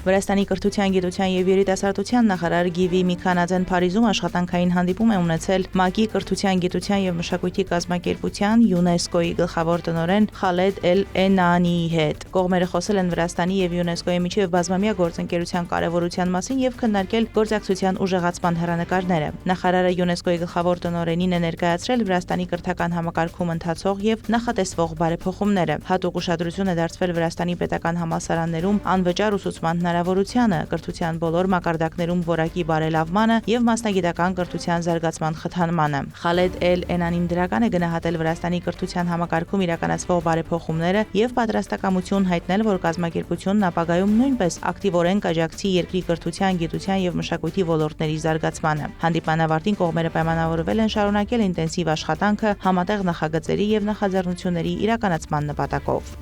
Վրաստանի կրթության, գիտության և երիտասարդության նախարար Գիվի Միքանաձեն Փարիզում աշխատանքային հանդիպում է ունեցել ՄԱԿ-ի կրթության, գիտության և մշակույթի կազմակերպության ՅՈՒՆԵՍԿՕ-ի գլխավոր տնօրեն Խալեդ Էլ-Էնանիի հետ։ Կողմերը խոսել են Վրաստանի և ՅՈՒՆԵՍԿՕ-ի միջև բազմամյա գործընկերության կարևորության մասին և քննարկել գործակցության ուժեղացման հեռանկարները։ Նախարարը ՅՈՒՆԵՍԿՕ-ի գլխավոր տնօրենին է ներկայացրել Վրաստանի կրթական համակարգում ընթացող և նախատեսվող բարեփոխումները։ Հատուկ ուշադրություն է դարձվել Վրաստանի պետական համալսարաններում անվճար ուսուցման հնարավորությանը, կրթության բոլոր մակարդակներում որակի բարելավմանը և մասնագիտական կրթության զարգացման խթանմանը։ Խալեդ Էլ-Էնանին դրական է գնահատել Վրաստանի կրթության համակարգում իրականացվող բարեփոխումները և պատրաստակամություն հայտնել, որ կազմակերպությունն ապագայում նույնպես ակտիվորեն կաջակցի երկրի կրթության, գիտության և մշակույթի ոլորտների զարգացմանը։ Հանդիպման ավարտին կողմերը պայմանավորվել են շարունակել ինտենսիվ աշխատանքը համատեղ նախագծերի և նախաձեռնությունների իրականացման նպատակով։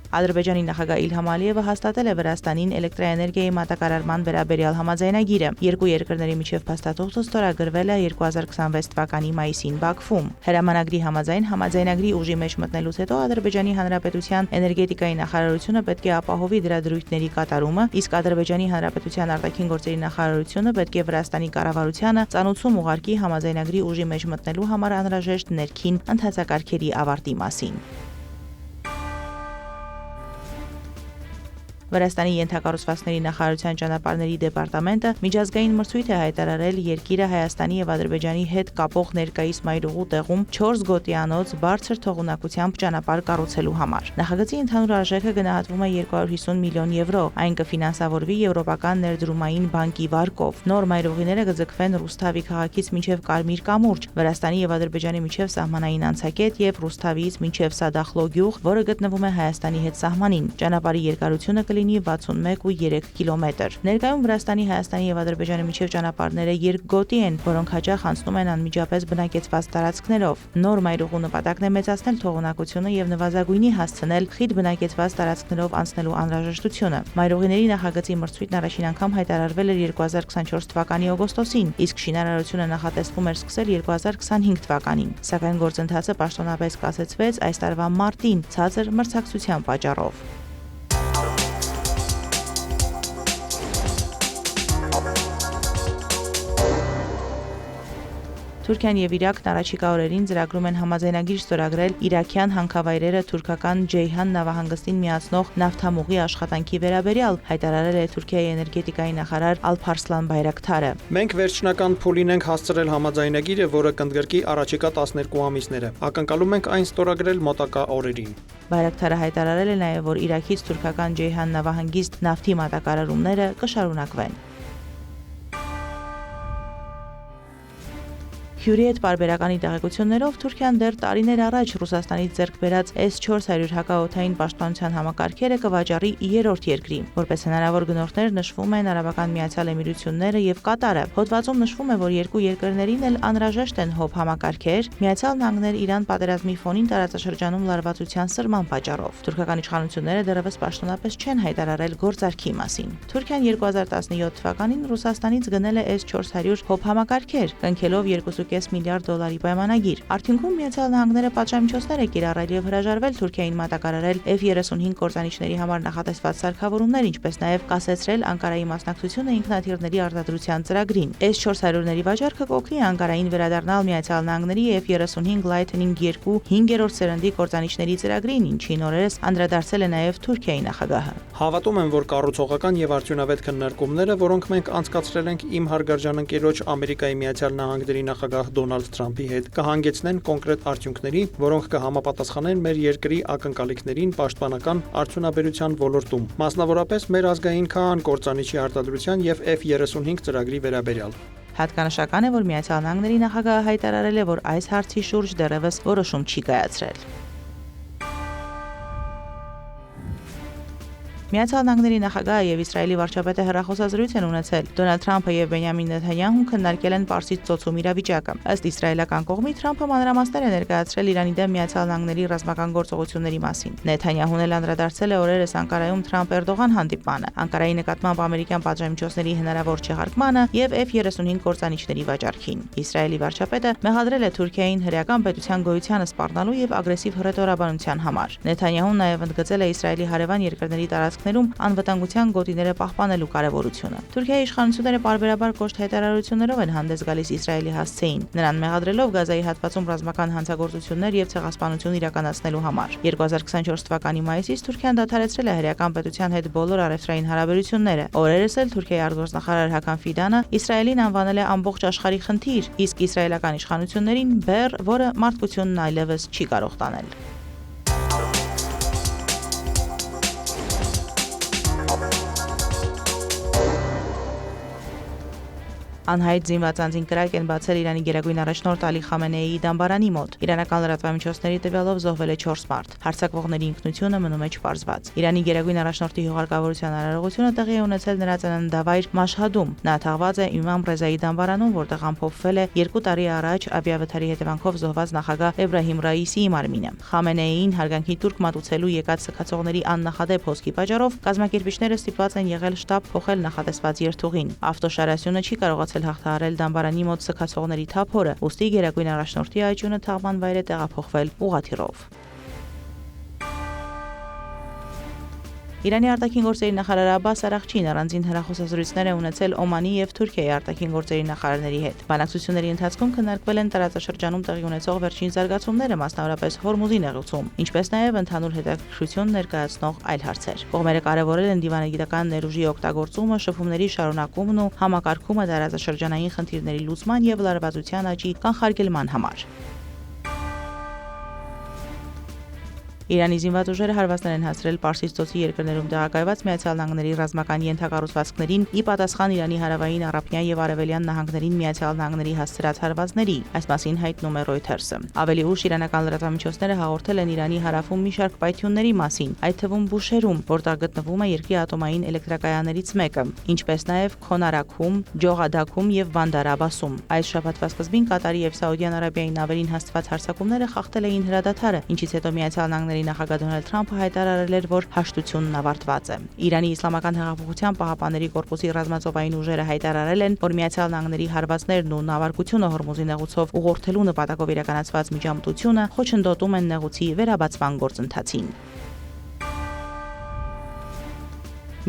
Ադրբեջանի նախագահ Իլհամ Ալիևը հաստատել է Վրաստանին էլեկտրաէներգիայի մատակարարման վերաբերյալ համաձայնագիրը։ Երկու երկրների միջև փաստաթուղթը ստորագրվել է 2026 թվականի մայիսին Բաքվում։ Հրամանագրի համաձայն համաձայնագրի ուժի մեջ մտնելուց հետո Ադրբեջանի Հանրապետության էներգետիկայի նախարարությունը պետք է ապահովի դրա դրույթների կատարումը, իսկ Ադրբեջանի Հանրապետության արտաքին գործերի նախարարությունը պետք է Վրաստանի կառավարությանը ծանուցում ուղարկի համաձայնագրի ուժի մեջ մտնելու համար անհրաժեշտ ներքին ընթացակարգերի ավարտի մասին։ Վրաստանի ենթակառուցվածքների նախարարության ճանապարհների դեպարտամենտը միջազգային մրցույթ է հայտարարել երկիրը Հայաստանի և Ադրբեջանի հետ կապող ներկայիս մայրուղու տեղում 4 գոտիանոց բարձր թողունակությամբ ճանապարհ կառուցելու համար։ Նախագծի ընդհանուր արժեքը գնահատվում է 250 միլիոն եվրո։ Այն կֆինանսավորվի Եվրոպական ներդրումային բանկի վարկով։ Նոր մայրուղիները կձգվեն Ռուսթավի քաղաքից մինչև Կարմիր կամուրջ, Վրաստանի և Ադրբեջանի միջև սահմանային անցակետ և Ռուսթավից մինչև Սադախլո գյուղ, որը գտնվում է Հայաստանի հետ սահմանին։ Ճանապարհի երկարությունը լինի 61.3 կիլոմետր։ Ներկայում Վրաստանի, Հայաստանի և Ադրբեջանի միջև ճանապարհները երկգոտի են, որոնք հաճախ անցնում են անմիջապես բնակեցված տարածքներով։ Նոր մայրուղու նպատակն է մեծացնել թողունակությունը և նվազագույնի հասցնել խիտ բնակեցված տարածքներով անցնելու անհրաժեշտությունը։ Մայրուղիների նախագծի մրցույթն առաջին անգամ հայտարարվել էր 2024 թվականի օգոստոսին, իսկ շինարարությունը նախատեսվում էր սկսել 2025 թվականին։ Սակայն գործընթացը պաշտոնապես կասեցվեց այս տարվա մարտին ցածր մրցակցության պատճառով։ Թուրքիան և Իրաքն առաջիկա օրերին ծրագրում են համաձայնագիր ստորագրել իրաքյան հանքավայրերը թուրքական Ջեյհան նավահանգստին միացնող նավթամուղի աշխատանքի վերաբերյալ, հայտարարել է Թուրքիայի էներգետիկայի նախարար Ալփարսլան Բայրակթարը։ Մենք վերջնական փուլին ենք հասցրել համաձայնագիրը, որը կընդգրկի առաջիկա 12 ամիսները։ Ակնկալում ենք այն ստորագրել մոտակա օրերին։ Բայրակթարը հայտարարել է նաև, որ Իրաքից թուրքական Ջեյհան նավահանգիստ նավթի մատակարարումները կշարունակվեն։ Հյուրիետ պարբերականի տեղեկություններով Թուրքիան դեռ տարիներ առաջ Ռուսաստանից ձեռք բերած S-400 հակաօդային պաշտպանության համակարգերը կվաճառի 3-րդ երկրի։ Որպես հնարավոր գնորդներ նշվում են Արաբական Միացյալ Էմիրությունները և Կատարը։ Հոդվածում նշվում է, որ երկու երկրներին էլ անհրաժեշտ են հոբ համակարգեր, Միացյալ Նահանգներ Իրան պատերազմի ֆոնին տարածաշրջանում լարվածության սրման պատճառով։ Թուրքական իշխանությունները դեռևս պաշտոնապես չեն հայտարարել գործարքի մասին։ Թուրքիան 2017 թվականին Ռուսաստանից գնել է S-400 հոբ համակարգեր, կնքելով 2.5 միլիարդ դոլարի պայմանագիր։ Արդյունքում Միացյալ Նահանգները պատժամիջոցներ է կիրառել և հրաժարվել Թուրքիային մատակարարել F-35 կործանիչների համար նախատեսված սարքավորումներ, ինչպես նաև կասեցրել Անկարայի մասնակցությունը ինքնաթիռների արտադրության ծրագրին։ S-400-ների վաճառքը կօգնի Անկարային վերադառնալ Միացյալ Նահանգների F-35 Lightning II 5-րդ սերնդի կործանիչների ծրագրին, ինչին օրերս անդրադարձել է նաև Թուրքիայի նախագահը։ Հավատում եմ, որ կառուցողական և արդյունավետ քննարկումները, որոնք մենք անցկացրել ենք իմ հարգարժան ընկերոջ Ամերիկայի Միացյալ Նահանգների նախագահ Դոնալդ Թրամփի հետ, կհանգեցնեն կոնկրետ արդյունքների, որոնք կհամապատասխանեն մեր երկրի ակնկալիքներին պաշտպանական արդյունաբերության ոլորտում, մասնավորապես մեր ազգային քահան կործանիչի արտադրության և F-35 ծրագրի վերաբերյալ։ Հատկանշական է, որ Միացյալ Նահանգների նախագահը հայտարարել է, որ այս հարցի շուրջ դեռևս որոշում չի կայացրել։ Միացյալ Նահանգների նախագահը եւ Իսրայելի վարչապետը հեռախոսազրույց են ունեցել։ Դոնալդ Թրամփը եւ Բենյամին Նեթանյահուն քննարկել են Պարսից ծոցում իրավիճակը։ Ըստ իսրայելական կողմի Թրամփը մանրամասներ է ներկայացրել Իրանի դեմ Միացյալ Նահանգների ռազմական գործողությունների մասին։ Նեթանյահուն էլ անդրադարձել է օրերս Անկարայում Թրամփ-Էրդողան հանդիպմանը, Անկարայի նկատմամբ ամերիկյան պատժամիջոցների հնարավոր չեղարկմանը եւ F-35 կործանիչների վաճառքին։ Իսրայելի վարչապետը մեղադրել է Թուրքիային հրեական պետության գոյությանը սպառնալու եւ ագրեսիվ հռետորաբանության համար։ Նեթանյահուն նաեւ ընդգծել է Իսրայելի հարևան երկրների տարածքներում անվտանգության գոտիները պահպանելու կարեւորությունը։ Թուրքիայի իշխանությունները պարբերաբար կոշտ հայտարարություններով են հանդես գալիս Իսրայելի հասցեին, նրան մեղադրելով Գազայի հատվածում ռազմական հանցագործություններ եւ ցեղասպանություն իրականացնելու համար։ 2024 թվականի մայիսից Թուրքիան դադարեցրել է հրեական պետության հետ բոլոր առևտրային հարաբերությունները։ Օրերս էլ Թուրքիայի արտգործնախարար Հական Ֆիդանը Իսրայելին անվանել է ամբողջ աշխարհի խնդիր, իսկ իսրայելական իշխանություններին բեռ, որը մարդկությունն այլևս չի կարող տանել։ Անհայտ զինված անձին կրակ են բացել Իրանի գերագույն առաջնորդ Ալի Խամենեիի դամբարանի մոտ։ Իրանական լրատվամիջոցների տվյալով զոհվել է 4 մարդ։ Հարձակվողների ինքնությունը մնում է չպարզված։ Իրանի գերագույն առաջնորդի հյուղարկավորության արարողությունը տեղի է ունեցել նրա ծննդավայր Մաշհադում։ Նա թաղված է Իմամ Ռեզայի դամբարանում, որտեղ ամփոփվել է 2 տարի առաջ ավիավթարի հետևանքով զոհված նախագահ Էբրահիմ Ռաիսիի մարմինը։ Խամենեիին հարգանքի տուրք մատուցելու եկած սքացողների աննախադեպ հոսքի պատճառով կազմակերպիչները ստիպված են եղել շտաբ փոխել նախատեսված երթուղին։ Ավտոշարասյունը չի կարողացել հաղթահարել դամբարանի մոտ սքացողների թափորը, ուստի գերագույն առաջնորդի աճյունը թաղման վայր է տեղափոխվել ուղղաթիռով։ Իրանի արտաքին գործերի նախարար Աբբաս Արաղչին առանձին հեռախոսազրույցներ է ունեցել Օմանի եւ Թուրքիայի արտաքին գործերի նախարարների հետ։ Բանակցությունների ընթացքում քննարկվել են տարածաշրջանում տեղի ունեցող վերջին զարգացումները, մասնավորապես Հորմուզի նեղուցում, ինչպես նաեւ ընդհանուր հետաքրքրություն ներկայացնող այլ հարցեր։ Կողմերը կարևորել են դիվանագիտական ներուժի օգտագործումը, շփումների շարունակումն ու համակարգումը տարածաշրջանային խնդիրների լուծման եւ լարվածության աճի կանխարգելման համար։ Իրանի զինված ուժերը հարվածներ են հասցրել Պարսից ծոցի երկրներում տեղակայված Միացյալ Նահանգների ռազմական ենթակառուցվածքներին՝ ի պատասխան Իրանի հարավային, առափնյա եւ արևելյան նահանգներին Միացյալ Նահանգների հասցրած հարվածների, այս մասին հայտնում է Reuters-ը։ Ավելի ուշ իրանական լրատվամիջոցները հաղորդել են Իրանի հարավում մի շարք պայթյունների մասին, այդ թվում Բուշերում, որտեղ գտնվում է երկրի ատոմային էլեկտրակայաններից մեկը, ինչպես նաեւ Քոնարաքում, Ջողադաքում եւ Բանդար Աբասում։ Այս շաբաթվա սկզբին Կատարի եւ Սաուդյան Արաբիայի նավերին հաստված հարձակումները խախտել էին հրադադարը, ինչից հետո Միացյալ Նահանգների նախագահ Դոնալդ Թրամփը հայտարարել էր, որ հաշտությունն ավարտված է։ Իրանի Իսլամական հեղափոխության պահապանների կորպուսի ռազմածովային ուժերը հայտարարել են, որ Միացյալ Նահանգների հարվածներն ու նավարկությունը Հորմուզի նեղուցով ուղղորդելու նպատակով իրականացված միջամտությունը խոչընդոտում են նեղուցի վերաբացման գործընթացին։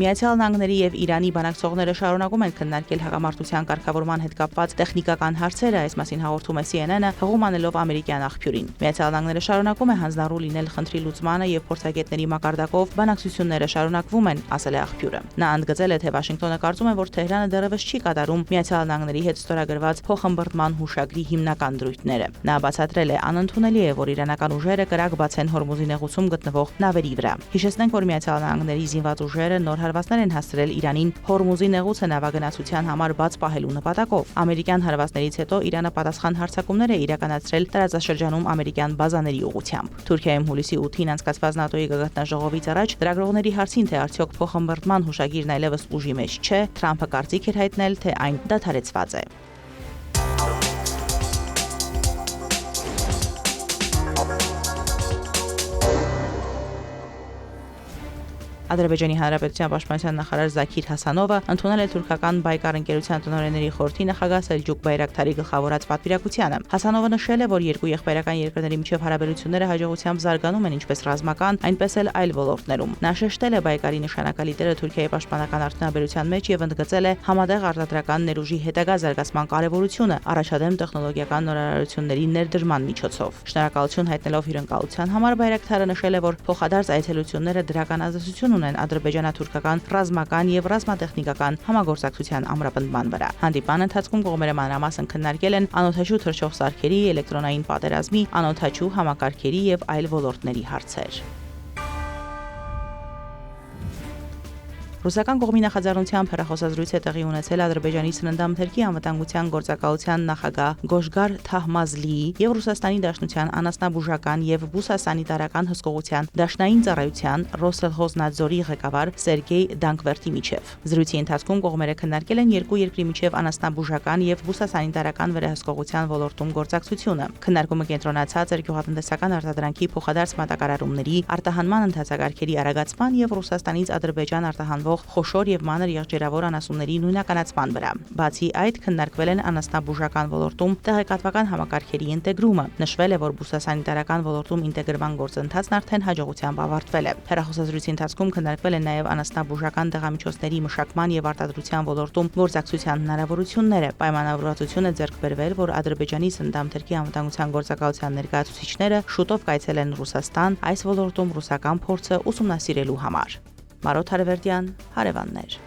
Միացյալ Նահանգների եւ Իրանի բանակցողները շարունակում են քննարկել հակամարտության կարգավորման հետ կապված տեխնիկական հարցերը, այս մասին հաղորդում է CNN-ը, հղում անելով ամերիկյան աղբյուրին։ Միացյալ Նահանգները շարունակում է հանձնառու լինել խնդրի լուծմանը եւ փորձագետների մակարդակով բանակցությունները շարունակվում են, ասել է աղբյուրը։ Նա ընդգծել է, թե Վաշինգտոնը կարծում է, որ Թեհրանը դեռևս չի կատարում Միացյալ Նահանգների հետ ստորագրված փոխըմբռնման հուշագրի հիմնական դրույթները։ Նա բացատրել է, անընդունելի է, որ իրանական ուժերը կրակ բացեն Հորմուզի նեղուցում գտնվող նավերի վրա։ Հիշեցնենք, որ Միացյալ Նահանգների զինված ուժերը նոր հարվածներ են հասցրել Իրանին Հորմուզի նեղուցը նավագնացության համար բաց պահելու նպատակով։ Ամերիկյան հարվածներից հետո Իրանը պատասխան հարձակումներ է իրականացրել տարածաշրջանում ամերիկյան բազաների ուղղությամբ։ Թուրքիայում հուլիսի 8-ին անցկացված ՆԱՏՕ-ի գագաթնաժողովից առաջ լրագրողների հարցին, թե արդյոք փոխըմբռնման հուշագիրն այլևս ուժի մեջ չէ, Թրամփը կարծիք էր հայտնել, թե այն դադարեցված է։ Ադրբեջանի Հանրապետության պաշտպանության նախարար Զաքիր Հասանովը ընդունել է թուրքական Բայկար ընկերության տնօրենների խորհրդի նախագահ Սելջուկ Բայրակթարի գլխավորած պատվիրակությանը։ Հասանովը նշել է, որ երկու եղբայրական երկրների միջև հարաբերությունները հաջողությամբ զարգանում են ինչպես ռազմական, այնպես էլ այլ ոլորտներում։ Նա շեշտել է Բայկարի նշանակալի դերը Թուրքիայի պաշտպանական արդյունաբերության մեջ եւ ընդգծել է համատեղ արտադրական ներուժի հետագա զարգացման կարեւորությունը առաջադեմ տեխնոլոգիական նորարարությունների ներդրման միջոցով։ Շնորհակալություն հայտնելով հյուրընկալության համար Բայրակթարը նշել է, որ փոխադարձ այցելությունները դրական ազդեցություն ունեն ադրբեջանա-թուրքական ռազմական եւ ռազմատեխնիկական համագործակցության ամրապնդման վրա։ Հանդիպան ընթացքում կողմերը մանրամասն քննարկել են անօդաչու թռչող սարքերի, էլեկտրոնային պատերազմի, անօդաչու համակարգերի եւ այլ ոլորտների հարցեր։ Ռուսական կողմի նախաձեռնությամբ հեռախոսազրույց է տեղի ունեցել Ադրբեջանի սննդամթերքի անվտանգության գործակալության նախագահ Գոշգար Թահմազլիի եւ Ռուսաստանի Դաշնության անասնաբուժական եւ բուսասանիտարական հսկողության դաշնային ծառայության Ռոսելխոզնադզորի ղեկավար Սերգեյ Դանկվերտի միջև։ Զրույցի ընթացքում կողմերը քննարկել են երկու երկրի միջև անասնաբուժական եւ բուսասանիտարական վերահսկողության ոլորտում գործակցությունը։ Քննարկումը կենտրոնացած էր գյուղատնտեսական արտադրանքի փոխադարձ մատակարարումների, արտահանման ընթացակարգերի արագացման եւ Ռուսաստանից Ադրբեջան արտահանվող խոշոր եւ մանր եղջերավոր անասունների նույնականացման վրա։ Բացի այդ, քննարկվել են անասնաբուժական ոլորտում տեղեկատվական համակարգերի ինտեգրումը։ Նշվել է, որ բուսասանիտարական ոլորտում ինտեգրման գործընթացն արդեն հաջողությամբ ավարտվել է։ Հեռախոսազրույցի ընթացքում քննարկվել են նաեւ անասնաբուժական դեղամիջոցների մշակման եւ արտադրության ոլորտում գործակցության հնարավորությունները։ Պայմանավորվածություն է ձեռք բերվել, որ Ադրբեջանի սննդամթերքի անվտանգության գործակալության ներկայացուցիչները շուտով կայցելեն Ռուսաստան այս ոլորտում ռուսական փորձը ուսումնասիրելու համար։ Մարոտ Հարևերդյան, Հարևաններ։